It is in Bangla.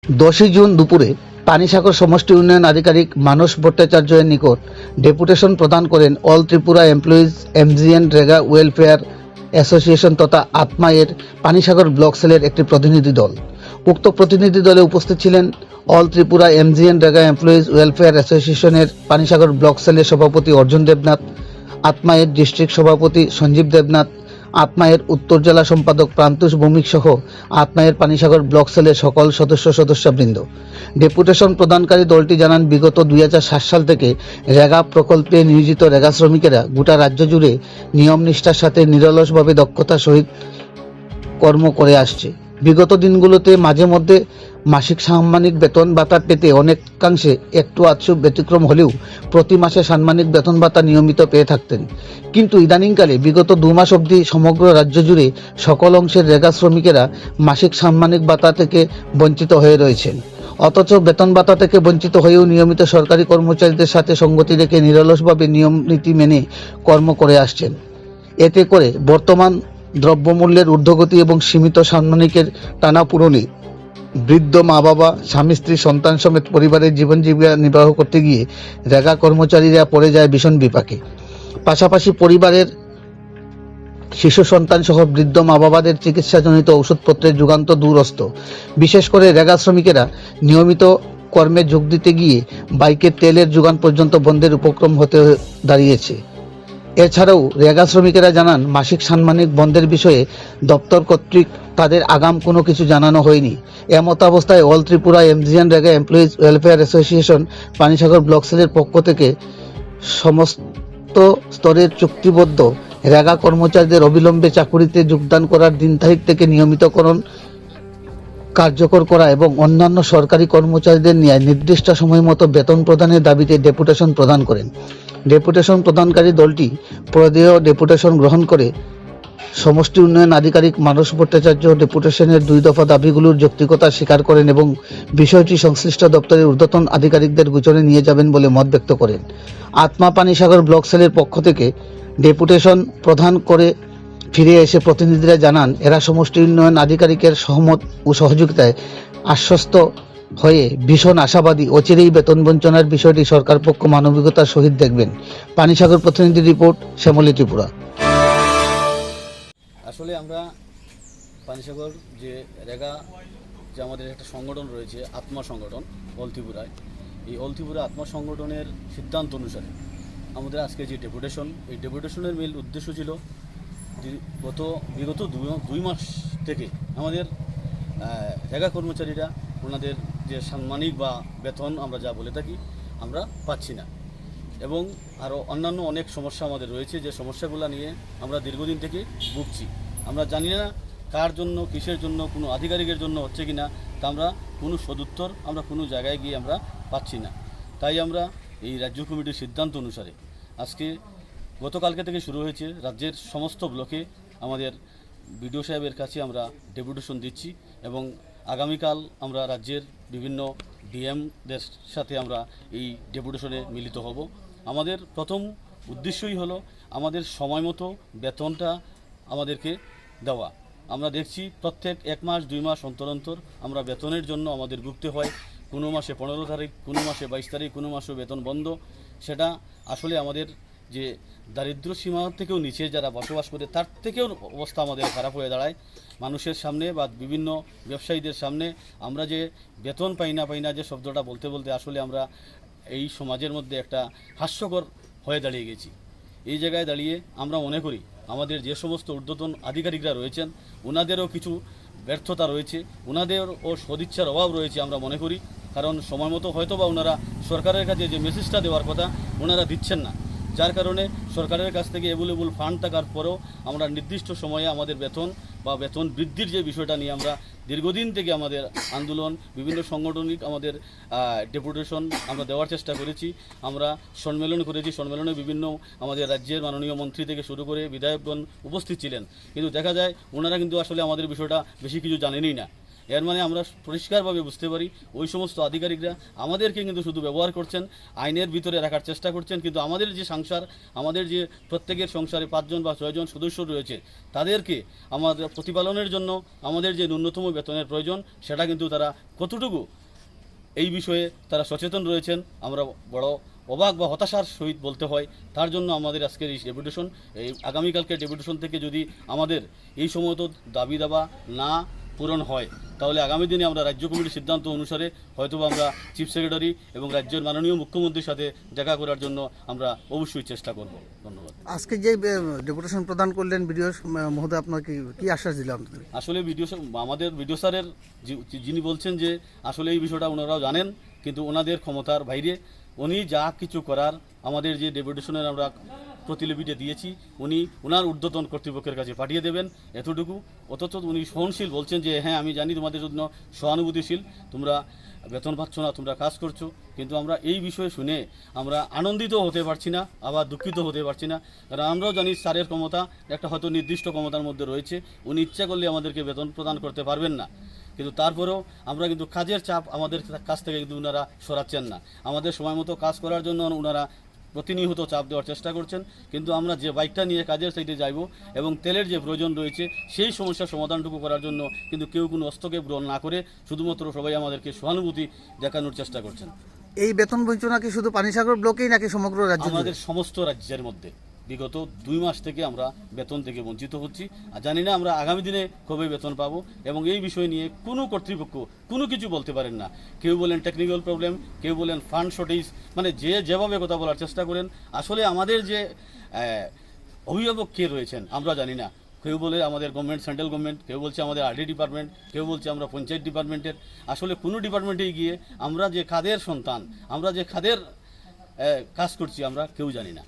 10 জুন দুপুরে পানিসাগর সমষ্টি উন্নয়ন আধিকারিক মানস ভট্টাচার্যের নিকট ডেপুটেশন প্রদান করেন all Tripura employees MGNREGA welfare association তথা আত্মা এর পানিসাগর ব্লক সেলের একটি প্রতিনিধি দল। উক্ত প্রতিনিধি দলে উপস্থিত ছিলেন all Tripura MGNREGA employees welfare অ্যাসোসিয়েশনের পানিসাগর ব্লক সেলের সভাপতি অর্জুন দেবনাথ, আত্মা এর ডিস্ট্রিক্ট সভাপতি সঞ্জীব দেবনাথ, আত্মা এর উত্তর জেলা সম্পাদক প্রান্তুষ ভৌমিক সহ আত্মা এর পানিসাগর ব্লক সেলের সকল সদস্যবৃন্দ। ডেপুটেশন প্রদানকারী দলটি জানান, বিগত 2007 সাল থেকে রেগা প্রকল্পে নিয়োজিত রেগা শ্রমিকেরা গোটা রাজ্য জুড়ে নিয়ম নিষ্ঠার সাথে নিরলসভাবে দক্ষতার সহিত কর্ম করে আসছে। বিগত দিনগুলোতে মাঝে মধ্যে মাসিক সাম্মানিক বেতন ভাতা পেতে অনেকাংশে একটু আধটু ব্যতিক্রম হলেও প্রতি মাসে সাম্মানিক বেতন ভাতা নিয়মিত পেয়ে থাকতেন। কিন্তু ইদানিংকালে বিগত 2 মাস অবধি সমগ্র রাজ্য জুড়ে সকল অংশের রেগা শ্রমিকেরা মাসিক সাম্মানিক ভাতা থেকে বঞ্চিত হয়ে রয়েছেন। অথচ বেতন ভাতা থেকে বঞ্চিত হয়েও নিয়মিত সরকারি কর্মচারীদের সাথে সঙ্গতি রেখে নিরলসভাবে নিয়ম নীতি মেনে কর্ম করে আসছেন। এতে করে বর্তমান দ্রব্যমূল্যের ঊর্ধ্বগতি এবং সীমিত সাম্মানিকের টানাপূরণে বৃদ্ধ মা বাবা, স্বামী স্ত্রী, সন্তান সমেত পরিবারের জীবন জীবিকা নির্বাহ করতে গিয়ে রেগা কর্মচারীরা পড়ে যায় ভীষণ বিপাকে। পাশাপাশি পরিবারের শিশু সন্তান সহ বৃদ্ধ মা বাবাদের চিকিৎসাজনিত ওষুধপত্রের যুগান্ত দূরস্থ। বিশেষ করে রেগা শ্রমিকেরা নিয়মিত কর্মে যোগ দিতে গিয়ে বাইকের তেলের যোগান পর্যন্ত বন্ধের উপক্রম হতে দাঁড়িয়েছে। এছাড়াও রেগা শ্রমিকেরা জানান, মাসিক সাম্মানিক বন্ধের বিষয়ে দপ্তর কর্তৃক তাদের আগাম কোনো কিছু জানানো হয়নি। এমত অবস্থায় all Tripura MGNREGA employees welfare association Panisagar block সেলের পক্ষ থেকে সমস্ত স্তরের চুক্তিবদ্ধ রেগা কর্মচারীদের অবিলম্বে চাকুরিতে যোগদান করার দিন তারিখ থেকে নিয়মিতকরণ কার্যকর করা এবং অন্যান্য সরকারি কর্মচারীদের নিয়ে নির্দিষ্ট সময় মতো বেতন প্রদানের দাবিতে ডেপুটেশন প্রদান করেন। ডেপুটেশন প্রদানকারী দলটি প্রদেয় ডেপুটেশন গ্রহণ করে সমষ্টি উন্নয়ন আধিকারিক মানস ভট্টাচার্য ডেপুটেশনের 2 দফা দাবিগুলোর যৌক্তিকতা স্বীকার করেন এবং বিষয়টি সংশ্লিষ্ট দপ্তরের ঊর্ধ্বতন আধিকারিকদের গোচরে নিয়ে যাবেন বলে মত ব্যক্ত করেন। আত্মা পানিসাগর ব্লক সেলের পক্ষ থেকে ডেপুটেশন প্রদান করে ফিরে এসে প্রতিনিধিরা জানান, এরা সমষ্টি উন্নয়ন আধিকারিকের সহমত ও সহযোগিতায় আশ্বস্ত হয়ে ভীষণ আশাবাদী অচিরেই বেতন বঞ্চনার বিষয়টি সরকার পক্ষ মানবিকতার সহিত দেখবেন। পানিসাগর প্রতিনিধি রিপোর্ট, শ্যামলী, ত্রিপুরা। আসলে আমরা পানিসাগর যে রেগা যে আমাদের একটা সংগঠন রয়েছে, আত্মা সংগঠন অল ত্রিপুরায়, এই অল ত্রিপুরা আত্মা সংগঠনের সিদ্ধান্ত অনুসারে আমাদের আজকে যে ডেপুটেশন, এই ডেপুটেশনের মূল উদ্দেশ্য ছিল বিগত 2 মাস থেকে আমাদের রেগা কর্মচারীরা ওনাদের যে সাম্মানিক বা বেতন আমরা যা বলে থাকি আমরা পাচ্ছি না, এবং আরও অন্যান্য অনেক সমস্যা আমাদের রয়েছে, যে সমস্যাগুলো নিয়ে আমরা দীর্ঘদিন থেকে ভুগছি। আমরা জানি না কার জন্য, কিসের জন্য, কোনো আধিকারিকের জন্য হচ্ছে কি না, তা আমরা কোনো সদুত্তর আমরা কোনো জায়গায় গিয়ে আমরা পাচ্ছি না। তাই আমরা এই রাজ্য কমিটির সিদ্ধান্ত অনুসারে আজকে গতকালকে থেকে শুরু হয়েছে রাজ্যের সমস্ত ব্লকে আমাদের বিডিও সাহেবের কাছে আমরা ডেপুটেশন দিচ্ছি, এবং আগামীকাল আমরা রাজ্যের বিভিন্ন ডিএমদের সাথে আমরা এই ডেপুটেশনে মিলিত হব। আমাদের প্রথম উদ্দেশ্যই হলো আমাদের সময় মতো বেতনটা আমাদেরকে দেওয়া। আমরা দেখছি প্রত্যেক 1 মাস 2 মাস অন্তর অন্তর আমরা বেতনের জন্য আমাদের ভুগতে হয়। কোনো মাসে 15 তারিখ, কোনো মাসে 22 তারিখ, কোনো মাসে বেতন বন্ধ। সেটা আসলে আমাদের যে দারিদ্র্য সীমা থেকেও নিচে যারা বসবাস করে তার থেকেও অবস্থা আমাদের খারাপ হয়ে দাঁড়ায়। মানুষের সামনে বা বিভিন্ন ব্যবসায়ীদের সামনে আমরা যে বেতন পাই না যে শব্দটা বলতে বলতে আসলে আমরা এই সমাজের মধ্যে একটা হাস্যকর হয়ে দাঁড়িয়ে গেছি। এই জায়গায় দাঁড়িয়ে আমরা মনে করি আমাদের যে সমস্ত ঊর্ধ্বতন আধিকারিকরা রয়েছেন ওনাদেরও কিছু ব্যর্থতা রয়েছে, ওনাদেরও সদিচ্ছার অভাব রয়েছে আমরা মনে করি। কারণ সময় মতো হয়তো বা ওনারা সরকারের কাছে যে মেসেজটা দেওয়ার কথা ওনারা দিচ্ছেন না, যার কারণে সরকারের কাছ থেকে অ্যাভেলেবল ফান্ড থাকার পরেও আমরা নির্দিষ্ট সময়ে আমাদের বেতন বা বেতন বৃদ্ধির যে বিষয়টা নিয়ে আমরা দীর্ঘদিন থেকে আমাদের আন্দোলন, বিভিন্ন সাংগঠনিক আমাদের ডেপুটেশন আমরা দেওয়ার চেষ্টা করেছি। আমরা সম্মেলন করেছি, সম্মেলনে বিভিন্ন আমাদের রাজ্যের মাননীয় মন্ত্রী থেকে শুরু করে বিধায়কগণ উপস্থিত ছিলেন, কিন্তু দেখা যায় ওনারা কিন্তু আসলে আমাদের বিষয়টা বেশি কিছু জানেনই না। এর মানে আমরা পরিষ্কারভাবে বুঝতে পারি ওই সমস্ত আধিকারিকরা আমাদেরকে কিন্তু শুধু ব্যবহার করছেন, আইনের ভিতরে রাখার চেষ্টা করছেন, কিন্তু আমাদের যে সংসার, আমাদের যে প্রত্যেকের সংসারে 5 জন বা 6 জন সদস্য রয়েছে, তাদেরকে আমাদের প্রতিপালনের জন্য আমাদের যে ন্যূনতম বেতনের প্রয়োজন, সেটা কিন্তু তারা কতটুকু এই বিষয়ে তারা সচেতন রয়েছেন আমরা বড় অবাক বা হতাশার সহিত বলতে হয়। তার জন্য আমাদের আজকের এই ডেপুটেশন, এই আগামীকালকে ডেপুটেশন থেকে যদি আমাদের এই সমস্ত দাবি দাবা না পূরণ হয়, তাহলে আগামী দিনে আমরা রাজ্য কমিটির সিদ্ধান্ত অনুসারে হয়তোবা আমরা চিফ সেক্রেটারি এবং রাজ্যের মাননীয় মুখ্যমন্ত্রীর সাথে দেখা করার জন্য আমরা অবশ্যই চেষ্টা করব। ধন্যবাদ। আজকে যে ডেপুটেশন প্রদান করলেন বিডিও মহোদয়, আপনাকে কি আশ্বাস দিল আপনাদের? আসলে আমাদের বিডিও স্যারের যিনি বলছেন যে আসলে এই বিষয়টা ওনারাও জানেন, কিন্তু ওনাদের ক্ষমতার বাইরে উনি যা কিছু করার আমাদের যে ডেপুটেশনের আমরা প্রতিলিপিটা দিয়েছি, উনি ওনার ঊর্ধ্বতন কর্তৃপক্ষের কাছে পাঠিয়ে দেবেন, এতটুকু। অথচ উনি সহনশীল বলছেন যে হ্যাঁ আমি জানি তোমাদের জন্য সহানুভূতিশীল, তোমরা বেতন পাচ্ছ না, তোমরা কাজ করছো, কিন্তু আমরা এই বিষয়ে শুনে আমরা আনন্দিত হতে পারছি না, আবার দুঃখিত হতে পারছি না। কারণ আমরাও জানি স্যারের ক্ষমতা একটা হয়তো নির্দিষ্ট ক্ষমতার মধ্যে রয়েছে, উনি ইচ্ছা করলে আমাদেরকে বেতন প্রদান করতে পারবেন না, কিন্তু তারপরেও আমরা কিন্তু কাজের চাপ আমাদের কাছ থেকে কিন্তু ওনারা সরাচ্ছেন না। আমাদের সময় মতো কাজ করার জন্য ওনারা প্রতিনিয়ত চাপ দেওয়ার চেষ্টা করছেন, কিন্তু আমরা যে বাইকটা নিয়ে কাজের সাইডে যাইব এবং তেলের যে প্রয়োজন রয়েছে সেই সমস্যার সমাধানটুকু করার জন্য কিন্তু কেউ কোনো হস্তক্ষেপ গ্রহণ না করে শুধুমাত্র সবাই আমাদেরকে সহানুভূতি দেখানোর চেষ্টা করছেন। এই বেতন বঞ্চনা কি শুধু পানিসাগর ব্লকেই নাকি সমগ্র রাজ্যে? আমাদের সমস্ত রাজ্যের মধ্যে বিগত 2 মাস থেকে আমরা বেতন থেকে বঞ্চিত হচ্ছি, আর জানি না আমরা আগামী দিনে কবে বেতন পাবো। এবং এই বিষয় নিয়ে কোনো কর্তৃপক্ষ কোনো কিছু বলতে পারেন না। কেউ বলেন টেকনিক্যাল প্রবলেম, কেউ বলেন ফান্ড শর্টেজ, মানে যে যেভাবে কথা বলার চেষ্টা করেন, আসলে আমাদের যে অভিভাবক কে রয়েছেন আমরা জানি না। কেউ বলে আমাদের গভর্নমেন্ট, সেন্ট্রাল গভর্নমেন্ট, কেউ বলছে আমাদের আরডি ডিপার্টমেন্ট, কেউ বলছে আমরা পঞ্চায়েত ডিপার্টমেন্টের। আসলে কোনো ডিপার্টমেন্টেই গিয়ে আমরা যে খাদের সন্তান, আমরা যে খাদের কাজ করছি আমরা কেউ জানি না।